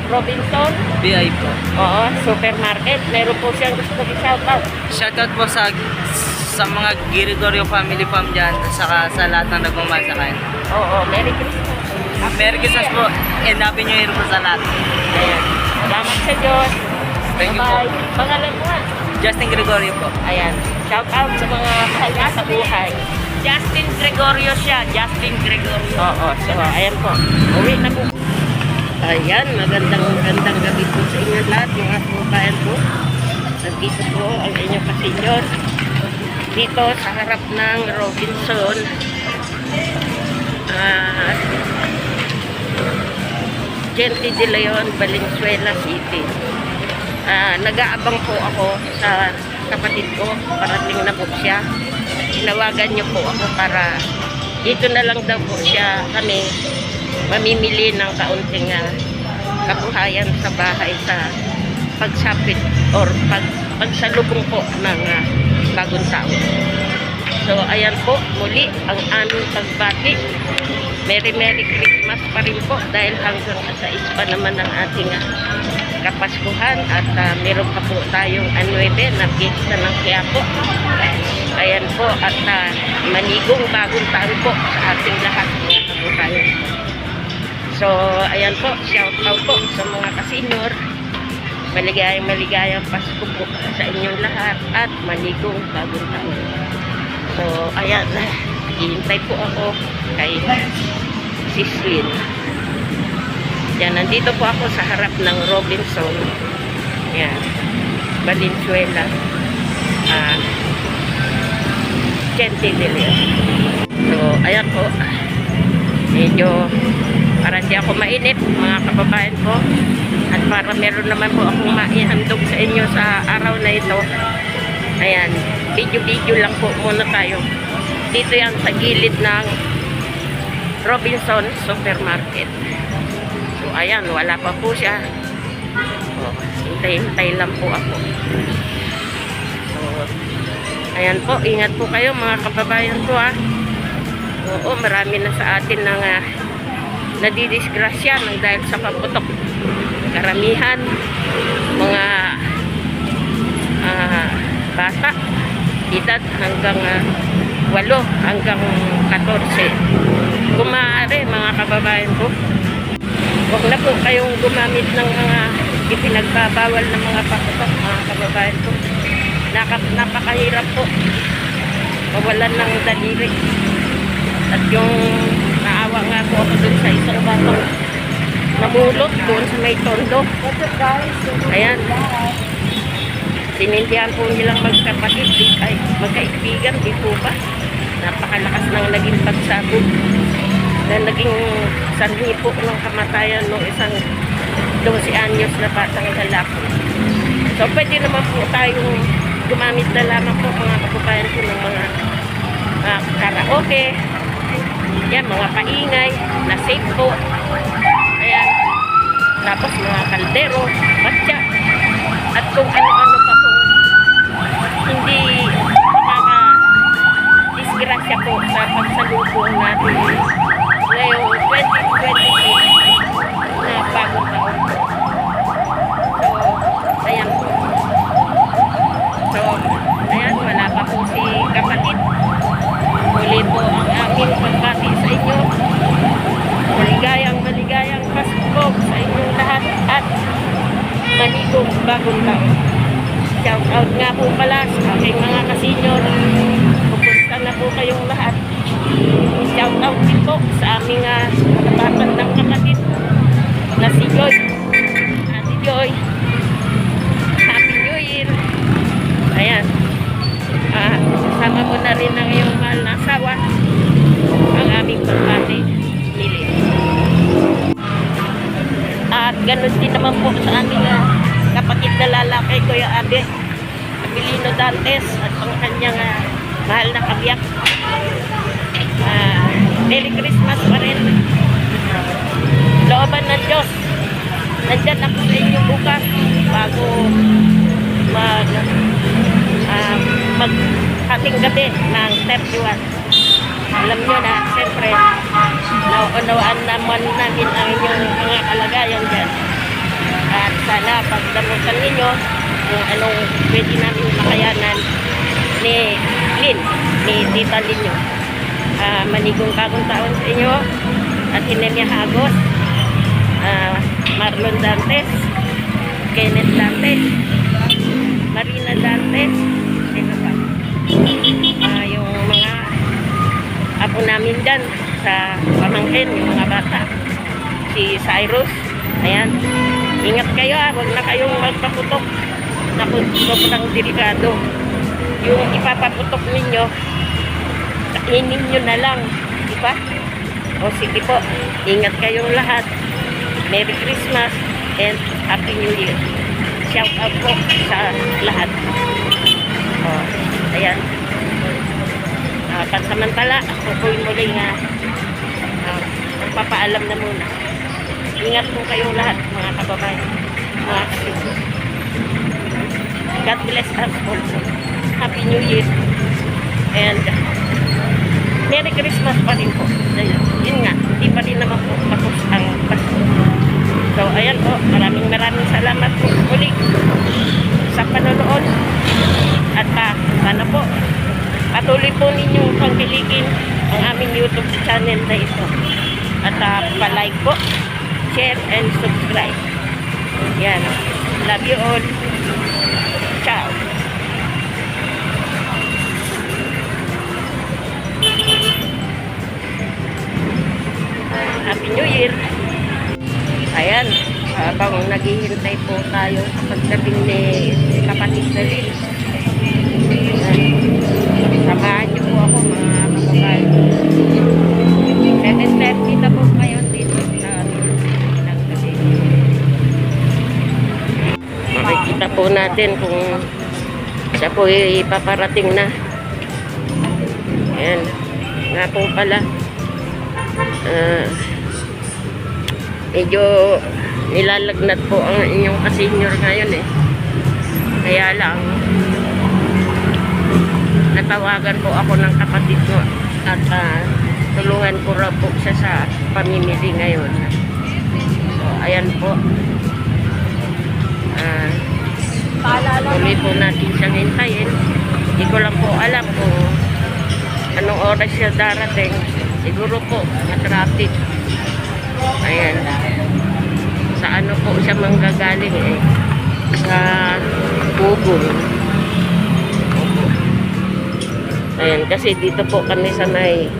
Robinson. BI po. Oo, supermarket. Meron po siyang gusto i-shoutout. Shoutout po sa mga Gregorio family farm dyan, saka sa lahat ng nagmamahal sa kain. Oo, Merry Christmas. Merry Christmas po and Happy New Year po sa lahat. Ayan. Salamat sa Diyos. Thank you Bye. po. Pangalan mo nga. Justin Gregorio po. Ayan. Shoutout sa mga mahal niya sa buhay. Justin Gregorio siya. Justin Gregorio. Oo, so ayan po. Uwi na po. Ayan, magandang gabi po sa inyo lahat, mga kababayan po. Nandito po ang inyong kasenyor. Dito sa harap ng Robinson. Gente de Leon, Valenzuela City. Nag-aabang po ako sa kapatid ko. Parating na po siya. Tinawagan niyo po ako para dito na lang daw po siya kami mamimili ng kaunting kabuhayan sa bahay sa pagsapit or pagsalubong po ng bagong taon. So ayan po muli ang aming pagbati. Merry Christmas pa rin po dahil hanggang sa pa naman ang ating Kapaskuhan at meron pa po tayong 9 na piyesta ng Quiapo. Ayan po at manigong bagong taon po sa ating lahat mga kababayan. So ayan po, shout out po sa mga kasenyor. Maligayang Pasko po sa inyong lahat at manigong bagong taon. So ayan, hihintay po ako kay Sislin. Yan, nandito po ako sa harap ng Robinson. Yan, Valenzuela. Gente de Leon. So, ayan po. Medyo para di ako mainit, mga kababayan ko. At para meron naman po akong maihandog sa inyo sa araw na ito. Ayan, video lang po muna tayo. Dito yan sa gilid ng Robinson Supermarket. So, ayan, wala pa po siya. Oh, hintay lang po ako. So, ayan po, ingat po kayo mga kababayan ko Oo, marami na sa atin ng nadidisgrasya ng dahil sa paputok. Karamihan, mga bata, edad hanggang 8 hanggang 14. Kung maaari mga kababayan ko, huwag na po kayong gumamit ng mga ipinagbabawal ng mga paputok mga kababayan ko. Napakahirap po mawalan ng daliri. At yung naawa nga po ako dun sa isang batong namulot doon sa may tondo. Ayan. Sinindihan po nilang magkapatid ay magkaibigan, di po ba? Napakalakas ng naging pagsabog na naging sanhi po ng kamatayan ng isang 12 anyos na batang lalaki. So pwede naman po tayong gumamit na lamang po mga kababayan ko ng mga karaoke, yan, mga paingay na safe po. Ayan. Tapos mga kaldero, batya, at kung ano-ano pa po hindi makaka-disgrasya po sa pagsalubong natin ngayong 2026 na bagong taon po. So, ayan po. So, ayan, wala pa po si kapatid. Muli po ang aming pagbati sa inyo. Maligayang Pasko sa inyong lahat at manigong bagong taon. Shout out nga po pala sa aking mga kasenyor. Pupunta na po kayong lahat. Shout out din po sa aming katatandang kapatid na si Joy. Ate Joy. Happy New Year. Ayan. Kasama mo na rin ang iyong mahal na asawa. Ang aming pagbati. Mili. At ganun din naman po sa aming kapatid na lalaki, Kuya Abe Abilino Dantes at ang kanyang mahal na kabiyak. Merry Christmas pa rin. Looban ng Diyos. Nandyan ako sa inyo bukas bago ating gabi ng 31. Alam nyo na, siyempre, naunawaan naman namin ang inyong mga kalagayan dyan. pagdamutan ninyo kung anong pwede namin makayanan ni Lynn, ni Tita Lynn nyo. Manigong kagong taon sa inyo at Hinemia Hagos, Marlon Dantes, Kenneth Dantes, Marina Dantes, sino pa? Yung mga apo namin dyan sa pamangkin, yung mga bata, si Cyrus, ayan, ingat kayo, huwag na kayong magpaputok, naku, sobrang delikado. Yung ipapaputok ninyo, kainin nyo na lang, di ba? O sige po, ingat kayong lahat. Merry Christmas and Happy New Year. Shout out po sa lahat. O, ayan. Pansamantala, ako po yung muling magpapaalam na muna. Ingat po kayong lahat, mga kababayan, mga kapitid. God bless us also. Happy New Year. And Merry Christmas pa rin po. Yun nga, hindi pa rin naman po tapos ang Pasko. So, ayan po, maraming salamat po uli sa panonood. At sana po, patuloy po ninyong pagpilikin ang aming YouTube channel na ito. At pa-like po, share, and subscribe. Yan. Love you all. Ciao. Happy New Year. Ayan, habang naghihintay po tayo sa pagdating ni kapatid na rin. Samahan niyo po ako, mga kababayan. 7:30 na po ngayon dito sa ng gabi. Makikita po natin kung siya po ipaparating na. Ayan, nga po pala. Medyo nilalagnat po ang inyong ka-senior ngayon eh. Kaya lang, natawagan po ako ng kapatid ko at tulungan ko raw po siya sa pamimili ngayon. So, ayan po. Tuloy po natin siyang hintayin. Hindi ko lang po alam kung anong oras siya darating. Siguro po, matraffic. Ayan. Sa ano po siya manggagaling eh. Sa Bugol. Ayan, kasi dito po kami sa may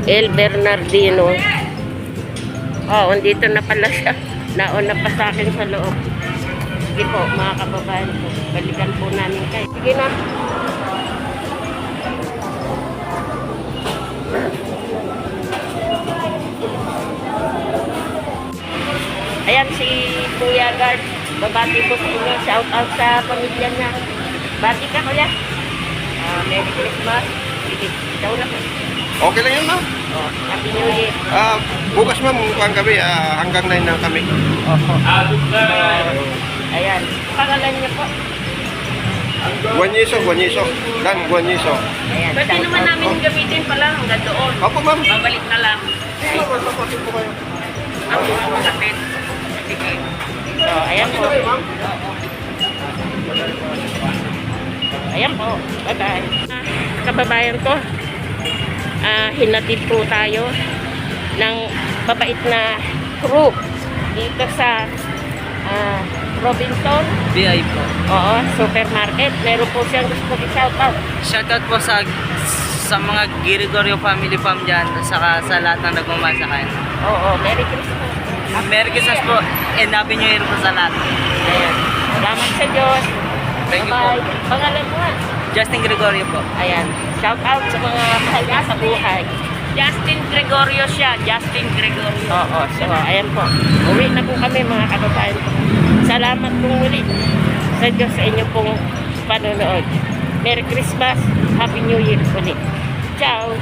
El Bernardino. Oh, dito na pala siya. Nauna pa sa akin sa loob. Sige po, mga kababayan po. Balikan po namin kayo. Sige na. Ayan si Kuya Guard. Babati po sa inyo. Shout out sa pamilya niya. Bati ka, Kuya. Merry Christmas. Ikaw na po. Okay lang yun, ma'am. Oh, Happy New Year. Bukas, ma'am, kuhaan kami. Hanggang 9 na kami. Opo. Ayan. Pangalan niyo po. Guanyiso. Dan, Guanyiso. Ayan. Pwede naman namin gamitin pala hanggang doon. Opo, ma'am. Babalik na lang. Tapos po kayo. Ang mga kapit. Sige. So, ayan po. Ayan po. Bye-bye. Kababayan ko, hinatid po tayo ng mabait na crew dito sa Robinson. BI po. Oo, supermarket. Meron po siyang gusto i-shoutout. Shoutout po sa mga Gregorio family farm dyan, saka sa lahat ng nagmamasakay. Oo, Merry Christmas. Merry Christmas po and Happy New Year po sa lahat. Ayan. Salamat sa Diyos. Thank you Bye. po. Pangalan mo nga. Justin Gregorio po. Ayan. Shout out sa mga mahal niya sa buhay. Justin Gregorio siya. Justin Gregorio. Oo. So, ayan po. Uwi na po kami mga kababayan po. Salamat po muli sa Diyos sa inyo pong panonood. Merry Christmas. Happy New Year ulit. Ciao.